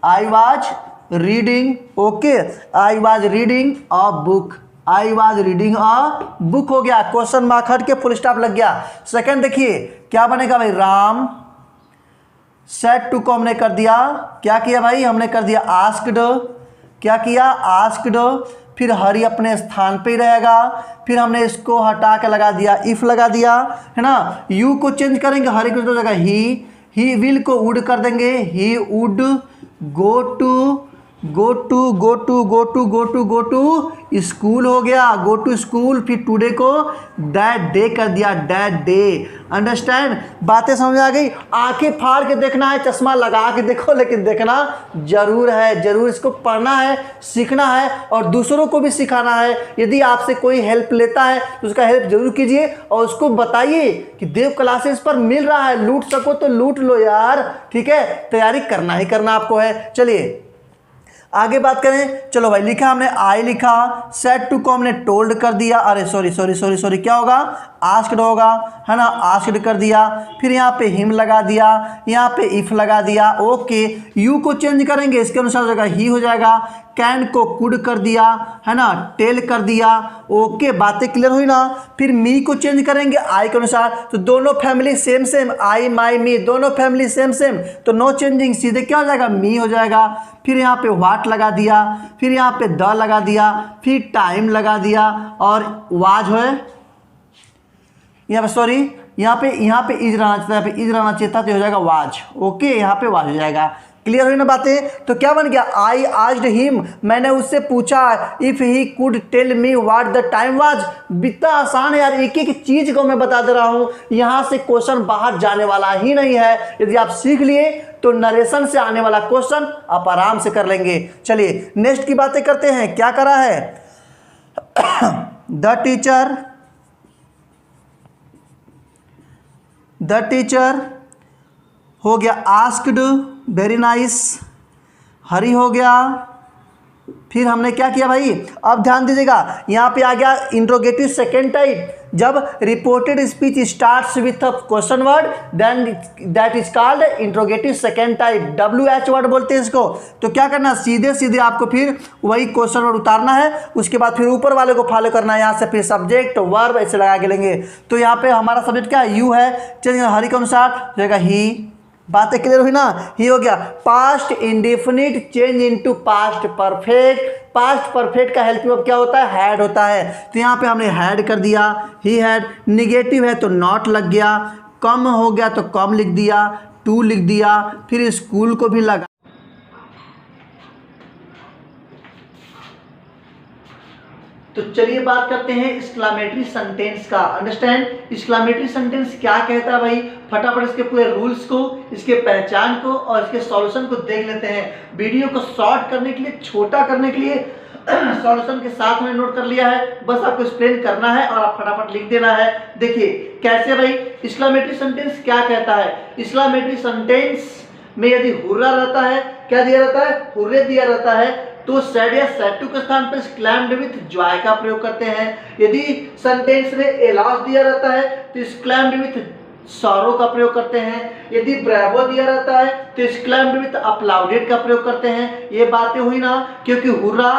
I was reading, okay. I was reading a book, I was reading a book हो गया। क्वेश्चन मार्क हट के फुल स्टॉप लग गया। सेकंड देखिए क्या बनेगा भाई? राम, सेड टू को हमने कर दिया, क्या किया भाई? हमने कर दिया आस्क्ड, क्या किया? आस्क्ड। फिर हरी अपने स्थान पे ही रहेगा, फिर हमने इसको हटा के लगा दिया इफ लगा दिया, है ना। यू को चेंज करेंगे, हरी को जगह ही विल को वुड कर देंगे, he would go to school हो गया, गो टू स्कूल। फिर टुडे को दैट डे कर दिया, दैट डे। अंडरस्टैंड? बातें समझ आ गई? आंखें फाड़ के देखना है, चश्मा लगा के देखो, लेकिन देखना जरूर है, जरूर इसको पढ़ना है, सीखना है और दूसरों को भी सिखाना है। यदि आपसे कोई हेल्प लेता है तो उसका हेल्प जरूर कीजिए और उसको बताइए कि देव क्लासेस पर मिल रहा है, लूट सको तो लूट लो यार, ठीक है। तैयारी करना ही करना आपको है। चलिए आगे बात करें। चलो भाई लिखा हमने आई लिखा, सेड टू को हमने टोल्ड कर दिया, अरे सॉरी क्या होगा? आस्क्ड होगा, है ना, आस्क्ड कर दिया। फिर यहाँ पे हिम लगा दिया, यहाँ पे इफ लगा दिया, ओके। यू को चेंज करेंगे, इसके अनुसार हो जाएगा ही हो जाएगा। कैन को कुड कर दिया, है ना, टेल कर दिया, ओके। बातें क्लियर हुई ना। फिर मी को चेंज करेंगे आई के अनुसार, तो दोनों family same same, I my मी दोनों फैमिली सेम सेम, तो नो चेंजिंग, सीधे क्या हो जाएगा? मी हो जाएगा। फिर यहाँ पे व्हाट लगा दिया, फिर यहाँ पे द लगा दिया, फिर टाइम लगा दिया और वाज है यहाँ पे, सॉरी यहाँ पे इज रहना चाहिए, यहाँ पे इज रहना चाहिए था तो हो जाएगा वाज, ओके। यहाँ पे वाज हो जाएगा। क्लियर हुई ना बातें? तो क्या बन गया? आई आस्क्ड हिम, मैंने उससे पूछा, if he could tell me what the time was. बितना आसान है यार, एक एक चीज को मैं बता दे रहा हूँ, यहाँ से क्वेश्चन बाहर जाने वाला ही नहीं है। यदि आप सीख लिए तो नरेशन से आने वाला क्वेश्चन आप आराम से कर लेंगे। चलिए नेक्स्ट की बातें करते हैं। क्या करा है? द टीचर हो गया, आस्क्ड, वेरी नाइस, हरी हो गया। फिर हमने क्या किया भाई? अब ध्यान दीजिएगा, यहाँ पे आ गया इंट्रोगेटिव सेकेंड टाइप। जब reported speech starts with a question word then that is called interrogative second type, WH word बोलते हैं इसको। तो क्या करना? सीधे सीधे आपको फिर वही क्वेश्चन वर्ड उतारना है, उसके बाद फिर ऊपर वाले को फॉलो करना है। यहाँ से फिर सब्जेक्ट वर्ब ऐसे लगा के लेंगे। तो यहाँ पे हमारा सब्जेक्ट क्या है? यू है। चलिए हरी के अनुसार जाएगा ही। बातें क्लियर हुई ना? ही हो गया। Past indefinite change into past perfect. Past perfect का हेल्पिंग वर्ब क्या होता है? हैड होता है। तो यहाँ पे हमने हैड कर दिया, ही हैड। निगेटिव है तो नॉट लग गया, कम हो गया तो कम लिख दिया, टू लिख दिया, फिर स्कूल को भी लगा। तो चलिए बात करते हैं एक्सक्लेमेटरी सेंटेंस का। अंडरस्टैंड एक्सक्लेमेटरी सेंटेंस क्या कहता है भाई, फटाफट इसके पूरे रूल्स को, इसके पहचान को और इसके सॉल्यूशन को देख लेते हैं। वीडियो को शॉर्ट करने के लिए, छोटा करने के लिए सॉल्यूशन के साथ में नोट कर लिया है, बस आपको एक्सप्लेन करना है और आप फटाफट लिख देना है। देखिए कैसे भाई, एक्सक्लेमेटरी सेंटेंस क्या कहता है। एक्सक्लेमेटरी सेंटेंस में यदि हुर्रा रहता है, क्या दिया रहता है, हुर्रे दिया रहता है, तो सैड या सैड टू के स्थान पर एक्सक्लेम्ड विथ जॉय का प्रयोग करते हैं। यदि सेंटेंस में एलास दिया रहता है तो एक्सक्लेम्ड विथ सॉरो का प्रयोग करते हैं। यदि ब्रेवो दिया रहता है तो एक्सक्लेम्ड विथ अपलाउडेड का प्रयोग करते हैं। ये बातें हुई ना, क्योंकि हुर्रा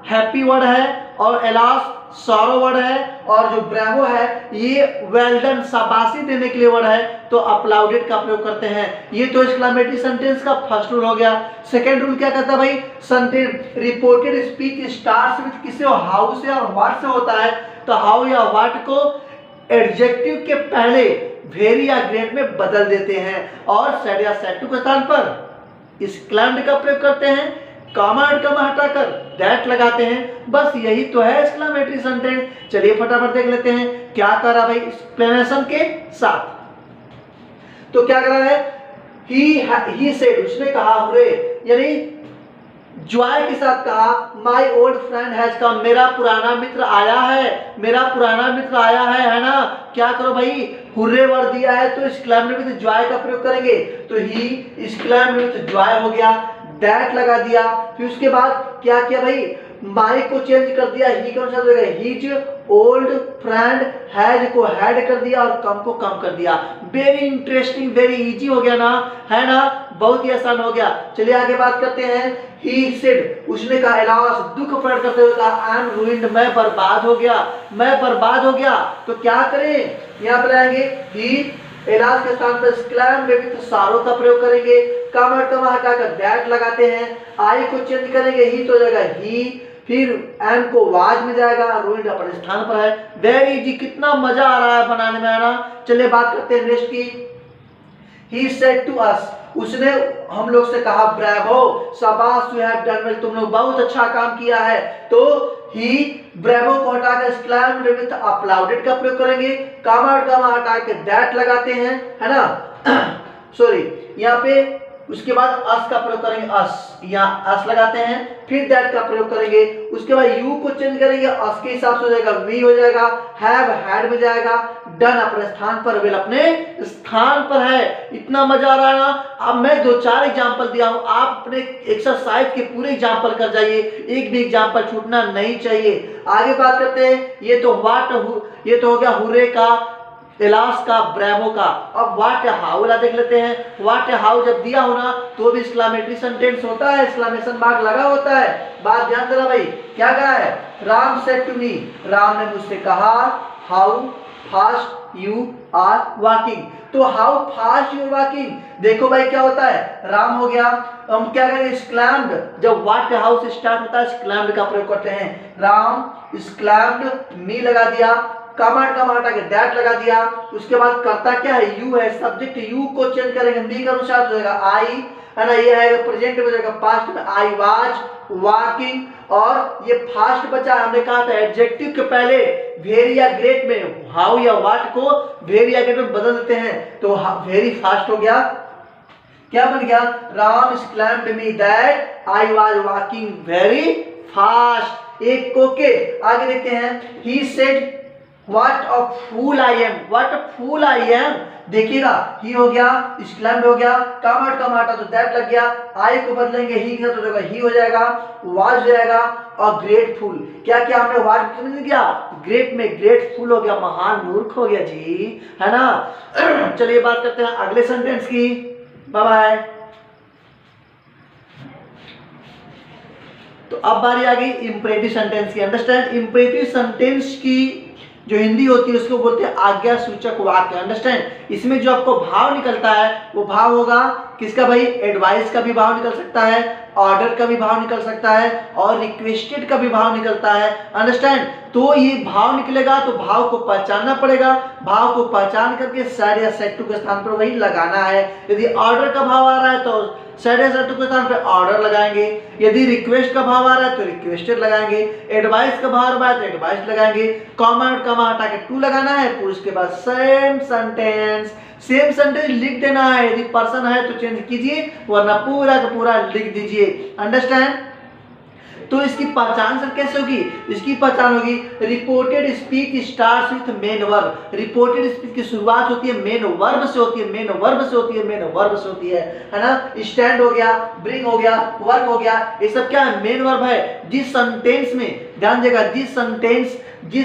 हैप्पी वर्ड है और एलास सॉरो वर्ड है और जो ब्रेवो है ये वेल डन शाबाशी देने के लिए वर्ड है, तो अपलाउडेड का प्रयोग करते हैं। ये तो एक्सक्लेमेटरी सेंटेंस का फर्स्ट रूल हो गया। सेकंड रूल क्या कहता है भाई, sentence reported speech starts with किससे, हाउ से और व्हाट से होता है, तो हाउ या व्हाट को एडजेक्टिव के पहले वेरी या ग्रेट में बदल देते हैं और सैड या सैड टू के स्थान पर एक्सक्लेम्ड का प्रयोग करते हैं, कॉमा और कॉमा हटाकर दैट लगाते हैं। बस यही तो है एक्सक्लेमेटरी सेंटेंस। चलिए फटाफट देख लेते हैं क्या कर रहा भाई एक्सप्लेनेशन के साथ। तो क्या कर रहा है, ही सेड, उसने कहा, हुर्रे यानी जॉय के साथ कहा, my old friend has come, मेरा पुराना मित्र आया है, मेरा पुराना मित्र आया है ना। क्या करो भाई, हुर्रे वर्ड दिया है तो एक्सक्लेम्ड विथ जॉय का प्रयोग करेंगे, तो ही एक्सक्लेम्ड विथ जॉय हो गया, दैट लगा दिया। फिर उसके बाद क्या किया भाई, माई को चेंज कर दिया, ही का अनुसार हो गया हिज ओल्ड फ्रेंड, हैज को हैड कर दिया और कम को कम कर दिया। वेरी इंटरेस्टिंग, वेरी इजी हो गया ना, है ना, बहुत ही आसान हो गया। चलिए आगे बात करते हैं। ही सेड, उसने कहा, एलास, दुख प्रकट करते हुए कहा, आई एम रूइंड, मैं बर्बाद हो गया, मैं बर्बाद हो गया। तो क्या करें, यहाँ पर आएंगे ही एलास के स्थान पर एक्सक्लेम्ड विथ सॉरो का प्रयोग करेंगे, कॉमा कॉमा हटाकर दैट लगाते हैं, आई को चेंज करेंगे, ही तो हो जाएगा ही, फिर एम को वाज में जाएगा, रूइंड अपने स्थान पर है। वेरी इजी, कितना मजा आ रहा है बनाने में, है ना। चलिए बात करते हैं नेक्स्ट की। He said to us, उसने हम लोग से कहा, ब्रेवो, शाबाश, you have done well, तुम लोग बहुत अच्छा काम किया है। तो ही ब्रेवो को हटाकर एक्सक्लेम्ड विथ अपलाउडेड का प्रयोग करेंगे, कॉमा और कॉमा हटा के दैट लगाते हैं, है ना। सॉरी, यहाँ पे उसके बाद अस का प्रयोग करेंगे, अस, यहाँ अस लगाते हैं, फिर दैट का प्रयोग करेंगे। उसके बाद यू को चेंज करेंगे, अस के हिसाब से हो जाएगा, वी हो जाएगा, हैव हैड में जाएगा, डन अपने स्थान पर, वेल अपने स्थान पर है। इतना मजा आ रहा है ना। अब मैं 2-4 एग्जाम्पल दिया हूं, आप अपने एक्सरसाइज के पूरे एग्जाम्पल कर जाइए, एक भी एग्जाम्पल छूटना नहीं चाहिए। आगे बात करते हैं। ये तो हो गया हुर्रे का, एलास का, ब्रेवो का। अब व्हाट या हाउ ला देख लेते हैं। व्हाट या हाउ जब दिया हो ना तो भी एक्सक्लेमेटरी सेंटेंस होता है, एक्सक्लेमेशन मार्क लगा होता है। बात ध्यान देना भाई, क्या कहा है, Ram said to me, Ram ने मुझसे कहा, how fast you are walking, तो how fast you are walking. देखो भाई क्या होता है, राम हो गया, हम क्या करेंगे, एक्सक्लेम्ड, जब व्हाट या हाउ से स्टार्ट होता है एक्सक्लेम्ड का प्रयोग करते हैं। राम एक्सक्लेम्ड, मी लगा दिया, कॉमा हटा के दैट लगा दिया। उसके बाद करता क्या है, यू है, सब्जेक्ट यू को चेंज करेंगे, मी के अनुसार हो जाएगा आई, है ना, ये है प्रेजेंट में जाएगा, पास्ट में आई वाज वॉकिंग, और ये फास्ट बचा, हमने कहा था एडजेक्टिव के पहले वेरी या ग्रेट में हाउ या व्हाट को वेरी या ग्रेट में बदल देते हैं, तो वेरी फास्ट हो गया। क्या बन गया, Ram exclaimed me that I was walking very fast. एक ओके, आगे देखते हैं। He said What a fool I am, what a fool I am। देखिएगा, ही हो गया, एक्सक्लेम्ड हो गया, कॉमा हटा तो दैट लग गया, आई को बदलेंगे ही के साथ हो जाएगा, ही हो जाएगा, वाज हो जाएगा, और ग्रेटफुल। क्या क्या हमने वाज समझ गया, ग्रेट में ग्रेटफुल हो गया, महान मूर्ख हो गया जी, है ना। चलिए बात करते हैं अगले सेंटेंस की। Bye bye. तो अब बारी आ गई इंपरेटिव सेंटेंस की। अंडरस्टैंड, इंपरेटिव सेंटेंस की जो हिंदी होती है उसको बोलते हैं आज्ञा सूचक वाक्य। अंडरस्टैंड, इसमें जो आपको भाव निकलता है वो भाव होगा किसका भाई, एडवाइस का भी भाव निकल सकता है, ऑर्डर का भी भाव निकल सकता है और रिक्वेस्टेड का भी भाव निकलता है। अंडरस्टैंड। तो ये भाव निकलेगा तो भाव को पहचानना पड़ेगा, भाव को पहचान करके सेड या सेड टू के स्थान पर वही लगाना है। यदि ऑर्डर का भाव आ रहा है तो सेड या सेड टू के स्थान पर ऑर्डर लगाएंगे, यदि रिक्वेस्ट का भाव आ रहा है तो रिक्वेस्टेड लगाएंगे, एडवाइस का भाव आ रहा है तो एडवाइस लगाएंगे, कॉमा और कॉमा हटा के टू लगाना है, फिर उसके बाद सेम सेंटेंस लिख देना है। यदि पर्सन है तो चेंज कीजिए, वरना पूरा का पूरा लिख दीजिए। अंडरस्टैंड। तो इसकी पहचान सर कैसे होगी? इसकी पहचान होगी reported speech starts with main verb. Reported speech की शुरुआत होती है मेन वर्ब से होती है, मेन वर्ब से होती है, मेन वर्ब से होती है ना। स्टैंड हो गया, ब्रिंग हो गया, वर्क हो गया, ये सब क्या है? मेन वर्ब है। जिस सेंटेंस में ध्यान देगा, जिस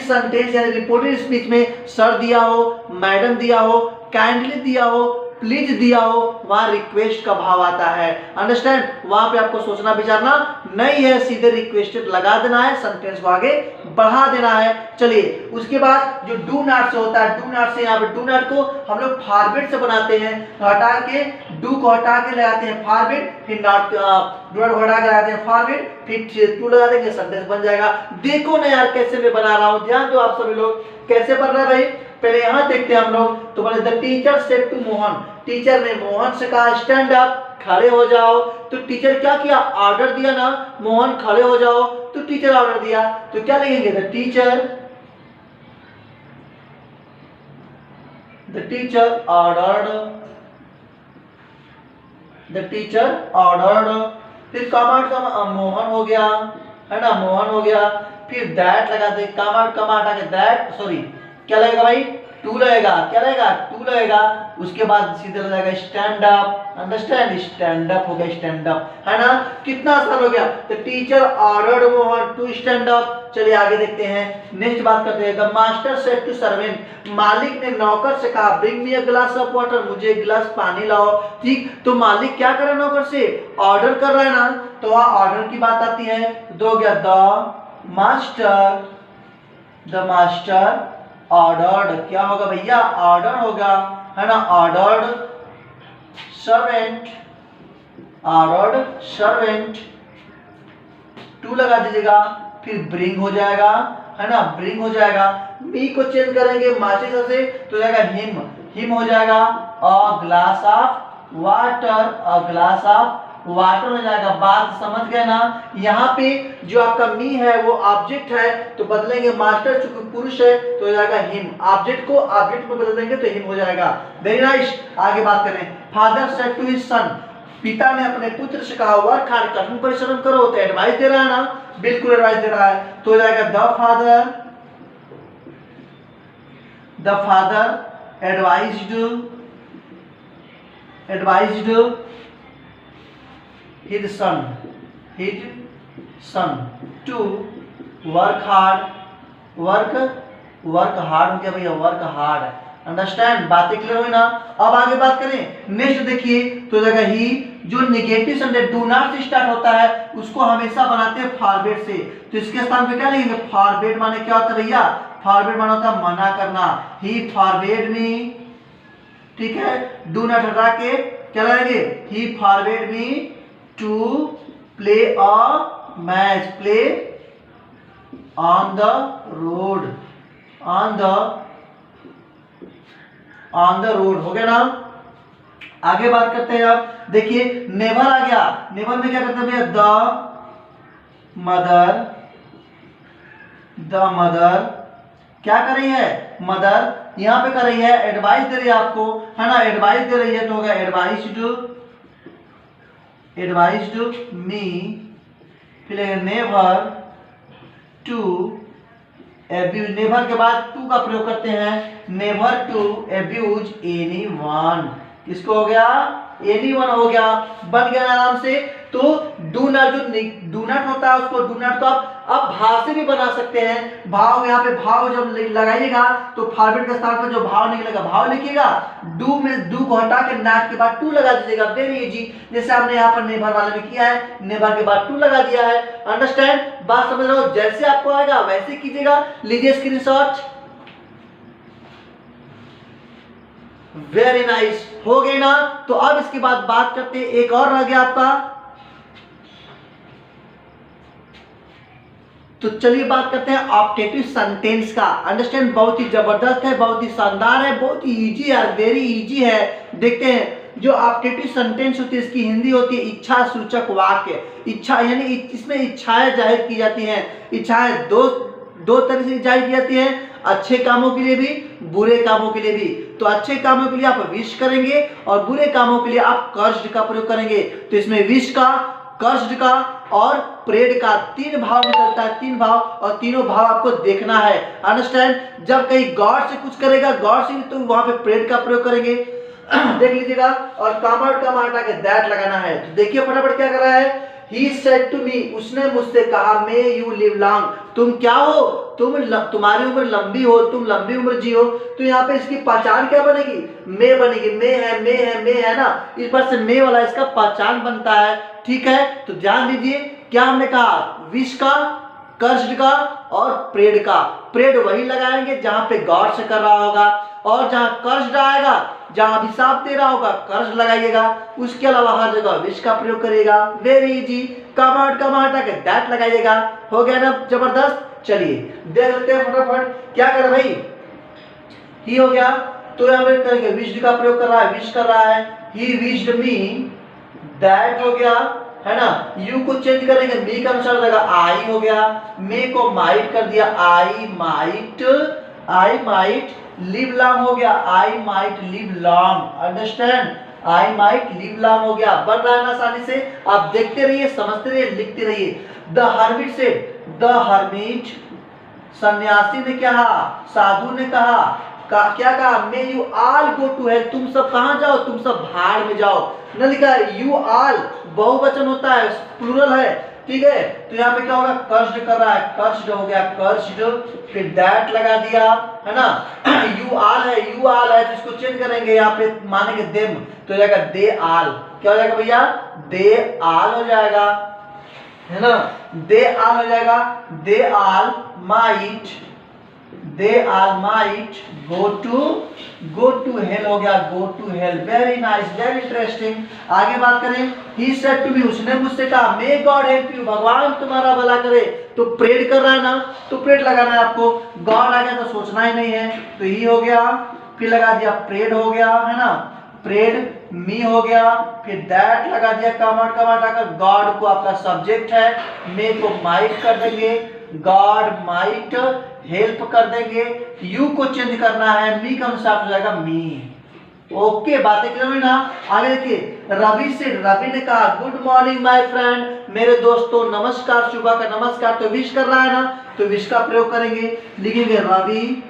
सेंटेंस यानी रिपोर्टेड स्पीच में सर दिया हो, मैडम दिया हो, काइंडली दिया हो, प्लीज दिया हो, वहां रिक्वेस्ट का भाव आता है। अंडरस्टैंड। वहां पे आपको सोचना विचारना नहीं है, सीधे रिक्वेस्टेड लगा देना है, सेंटेंस को आगे बढ़ा देना है। चलिए उसके बाद जो डू नॉट से होता है, डू नॉट से यहाँ पे डू नॉट को हम लोग फॉरवर्ड से बनाते हैं, हटा के डू को हटा के लगाते हैं फॉरवर्ड, फिर नॉट डू नॉट को हटा के लगाते हैं फॉरवर्ड, फिर टू लगा देंगे, सेंटेंस बन जाएगा। देखो ना यार कैसे मैं बना रहा हूँ, ध्यान दो आप सभी लोग कैसे बन रहा है भाई। पहले यहां देखते हैं हम लोग, तो बोले the teacher said to Mohan, teacher ने मोहन से कहा स्टैंड अप, खड़े हो जाओ। तो टीचर क्या किया? ऑर्डर दिया ना, मोहन खड़े हो जाओ, तो टीचर ऑर्डर दिया, तो क्या लिखेंगे? द टीचर ऑर्डर्ड, फिर कमांड का मोहन हो गया, है ना, मोहन हो गया, फिर दैट लगा दे, कमांड हटा के दैट, सॉरी क्या लगेगा भाई? टू लगेगा, क्या लगेगा? टू लगेगा। उसके बाद सीधे लग जाएगा stand up. Understand. Stand up हो गया, स्टैंड अप, है ना। कितना आसान हो गया। तो teacher ordered Mohan to stand up. चलिए आगे देखते हैं, नेक्स्ट बात करते हैं। The master said to servant, मालिक ने नौकर से कहा bring me a glass of water, मुझे एक गिलास पानी लाओ। ठीक, तो मालिक क्या कर रहा है नौकर से? ऑर्डर कर रहा है ना, तो वहां ऑर्डर की बात आती है। तो हो गया द मास्टर ऑर्डर्ड, क्या होगा भैया? ऑर्डर होगा, है ना, ऑर्डर्ड सर्वेंट, टू लगा दीजिएगा, फिर ब्रिंग हो जाएगा, है ना, ब्रिंग हो जाएगा। बी को चेंज करेंगे माचिस से, तो जाएगा हिम हो जाएगा। अ ग्लास ऑफ वाटर हो जाएगा। बात समझ गए ना। यहाँ पे जो आपका मी है वो ऑब्जेक्ट है, तो बदलेंगे, मास्टर चूंकि पुरुष है तो हो जाएगा हिम, ऑब्जेक्ट को ऑब्जेक्ट में बदल देंगे तो हिम हो जाएगा। Very nice. आगे बात करें। Father said to his son, पिता ने अपने पुत्र से कहा वर्क हार्ड, कठिन परिश्रम करो। तो एडवाइस दे रहा है ना, बिल्कुल एडवाइस दे रहा है, तो हो जाएगा the father advised his son to work hard हो गया भैया, वर्क हार्ड। अंडरस्टैंड। बातें क्लियर हुई ना। अब आगे बात करें, नेक्स्ट देखिए, तो जगह ही जो नेगेटिव सेंटेंस डू नॉट से स्टार्ट होता है उसको हमेशा बनाते हैं फॉरवर्ड से, तो इसके स्थान पे क्या लिखेंगे? फॉरवर्ड माने क्या होता है भैया? फॉरवर्ड माने होता है मना करना। ही फॉरवर्ड मी, ठीक है, डू नॉट हटा के क्या लगेंगे? He forward me to play a match, play on the road, on the road हो गया ना। आगे बात करते हैं। अब देखिए नेवर आ गया, नेवर में क्या करते हैं भैया? द मदर क्या कर रही है? मदर यहां पे कर रही है, एडवाइस दे रही है आपको, है ना, एडवाइस दे रही है, तो होगा एडवाइस्ड मी, फिर नेवर टू एब्यूज, नेवर के बाद टू का प्रयोग करते हैं, नेवर टू एब्यूज एनीवन। किसको हो गया? एनीवन हो गया, बन गया आराम से। तो डू नॉट, जो डू नॉट होता है उसको डू नॉट को आप भाव से भी बना सकते हैं। भाव, यहाँ पे भाव जब लगाइएगा तो फॉरवर्ड के स्थान पर जो भाव निकलेगा भाव लिखिएगा, डू में डू को हटा के नॉट के बाद टू लगा दीजिएगा। वेरी इजी, जैसे आपने यहाँ पर नेवर वाले में किया है, नेवर के बाद टू लगा दिया है। अंडरस्टैंड। बात समझ रहे हो? जैसे आपको आएगा वैसे कीजिएगा। लीजिए स्क्रीनशॉट। वेरी नाइस, हो गई ना। तो अब इसके बाद बात करते हैं, एक और रह गया आपका तो चलिए बात करते हैं ऑप्टेटिव सेंटेंस का। अंडरस्टैंड, बहुत ही जबरदस्त है, बहुत ही शानदार है, बहुत ही इजी है, वेरी इजी है। देखते हैं जो ऑप्टेटिव सेंटेंस होती है इसकी हिंदी होती है इच्छा सूचक वाक्य। इच्छा यानी इसमें इच्छाएं जाहिर की जाती हैं। इच्छाएं दो तरह से जाहिर की जाती हैं, अच्छे कामों के लिए भी, बुरे कामों के लिए भी। तो अच्छे कामों के लिए आप विश करेंगे और बुरे कामों के लिए आप कर्स्ड का प्रयोग करेंगे। तो इसमें विश का, कर्स्ड का और प्रेड का 3 भाव निकलता है, 3 भाव, और तीनों भाव आपको देखना है। अंडरस्टैंड, जब कहीं गॉड से कुछ करेगा, गॉड से भी, तो वहां पे प्रेड का प्रयोग करेंगे। देख लीजिएगा, और कामा हटा के दैट लगाना है। तो देखिए फटाफट क्या कर रहा है। He said to me, उसने मुझसे कहा, may you live long, तुम क्या हो, तुम्हारी उम्र लंबी हो, तुम लंबी उम्र जियो। तो यहाँ पे इसकी पहचान क्या बनेगी, मे बनेगी। मे है ना, इस पर से मे वाला इसका पहचान बनता है। ठीक है, तो ध्यान दीजिए क्या हमने कहा, विश का, कर्स्ड का और प्रेड का। प्रेड वही लगाएंगे जहां पे गॉड से कर रहा होगा, और जहां कर्स्ड आएगा, जहां अभिशाप दे रहा होगा, कर्ज लगाइएगा। उसके अलावा हर जगह विश का प्रयोग करिएगा। वेरी इजी, कामा हटा के दैट लगाइएगा। हो गया ना जबरदस्त। चलिए देख लेते हैं फटाफट क्या कर भाई। ही हो गया, तो यहाँ पे करेंगे विश्ड का प्रयोग कर रहा है, विश कर रहा है। ही विश्ड मी, दैट हो गया, है ना। यू को चेंज करेंगे, मी का अनुसार रहेगा आई हो गया। मे को माइट कर दिया, आई माइट लिव लॉन्ग हो गया, I might live long. Understand, I might live long हो गया। बन रहा है ना आसानी से। आप देखते रहिए, समझते रहिए, लिखते रहिए। द हर्मिट से, द हर्मिट, सन्यासी ने क्या कहा, साधु ने कहा, क्या कहा, may you all go to hell, तुम सब कहां जाओ, तुम सब भाड़ में जाओ। न लिखा है यू ऑल, बहुवचन होता है, प्लूरल है। ठीक है, तो यहाँ पे क्या होगा, कर्स्ड कर रहा है, कर्स्ड हो गया, कर्स्ड, फिर दैट लगा दिया, है ना। यू ऑल है, तो इसको चेंज करेंगे, यहाँ पे मानेंगे देम, तो हो जाएगा दे ऑल। क्या हो जाएगा भैया, दे ऑल हो जाएगा, है ना। दे ऑल हो जाएगा, they all might go to hell हो गया, go to hell. Very nice, very interesting. आगे बात करें, ही सेड टू मी, उसने मुझसे कहा, मे गॉड हेल्प यू, भगवान तुम्हारा भला करे। तो प्रेड कर रहा है ना, तो प्रेड लगाना है आपको। गॉड आ गया तो सोचना ही नहीं है, तो ही हो गया, फिर लगा दिया प्रेड हो गया, है ना, प्रेड मी हो गया, फिर दैट लगा दिया, कामा कर। गॉड को आपका सब्जेक्ट है, मे को माइट कर देंगे, गॉड माइट हेल्प कर देंगे। यू को चेंज करना है, मी का अनुसार हो जाएगा मी। ओके, बातें क्लियर हुई ना। आगे देखिए, रवि ने कहा, गुड मॉर्निंग माय फ्रेंड, मेरे दोस्तों, नमस्कार, सुबह का नमस्कार। तो विश कर रहा है ना, तो विश का प्रयोग करेंगे। लिखेंगे रवि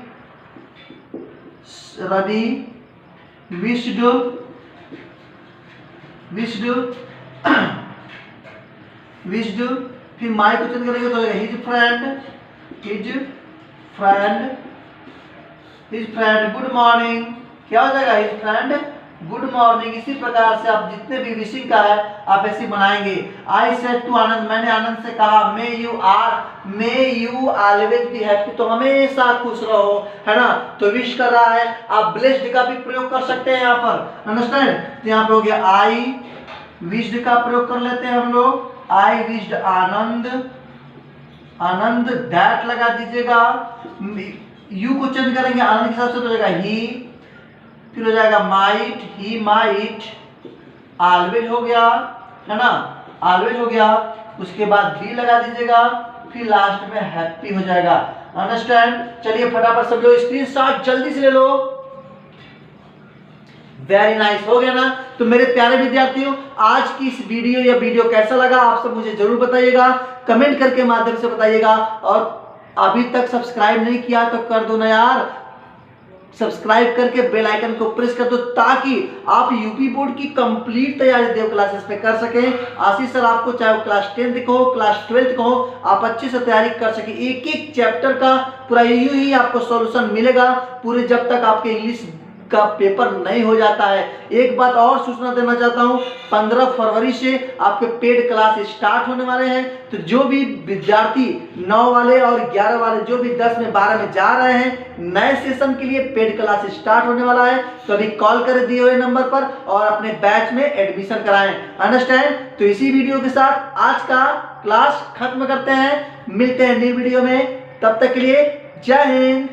विश्ड फिर माय को चेंज करेंगे, तो हिज फ्रेंड गुड मॉर्निंग। क्या हो जाएगा, हिज फ्रेंड गुड मॉर्निंग। इसी प्रकार से आप जितने भी विशिंग का है आप ऐसे बनाएंगे। आई सेड टू आनंद, मैंने आनंद से कहा, may you always be happy, तो हमेशा खुश रहो, है ना। तो विश कर रहा है। आप ब्लेस्ड का भी प्रयोग कर सकते हैं यहाँ पर। अंडरस्टैंड, तो यहाँ पे हो गया आई विश्ड का प्रयोग कर लेते हैं हम लोग। आई विश्ड आनंद दैट लगा दीजिएगा। यू को चेंज करेंगे, आनंद के साथ हो जाएगा ही, फिर हो जाएगा माइट, ही माइट ऑलवेज हो गया, है ना, ऑलवेज हो गया। उसके बाद बी लगा दीजिएगा, फिर लास्ट में हैप्पी हो जाएगा। अंडरस्टैंड, चलिए फटाफट सब लोग स्क्रीनशॉट जल्दी से ले लो। वेरी नाइस, हो गया ना। तो मेरे प्यारे विद्यार्थियों, आज की इस वीडियो कैसा लगा आप सब मुझे जरूर बताइएगा, कमेंट करके माध्यम से बताइएगा। और अभी तक सब्सक्राइब नहीं किया तो कर दो ना यार, सब्सक्राइब करके बेल आइकन को प्रेस कर दो, ताकि आप यूपी बोर्ड की कंप्लीट तैयारी देव क्लासेस पे कर सकें। आशीष सर आपको चाहे क्लास 10th को हो, क्लास 12th को हो, आप अच्छे से तैयारी कर सके। एक एक चैप्टर का पूरा यूं ही आपको सॉल्यूशन मिलेगा पूरे, जब तक आपके इंग्लिश का पेपर नहीं हो जाता है। एक बात और सूचना देना चाहता हूं, 15 फरवरी से आपके पेड क्लास स्टार्ट होने वाले हैं। तो जो भी विद्यार्थी 9 वाले और 11 वाले जो भी 10 में 12 में जा रहे हैं, नए सेशन के लिए पेड क्लास स्टार्ट होने वाला है। तो अभी कॉल करें दिए हुए नंबर पर और अपने बैच में एडमिशन कराएं। अंडरस्टैंड। तो इसी वीडियो के साथ आज का क्लास खत्म करते हैं, मिलते हैं नई वीडियो में, तब तक के लिए जय हिंद।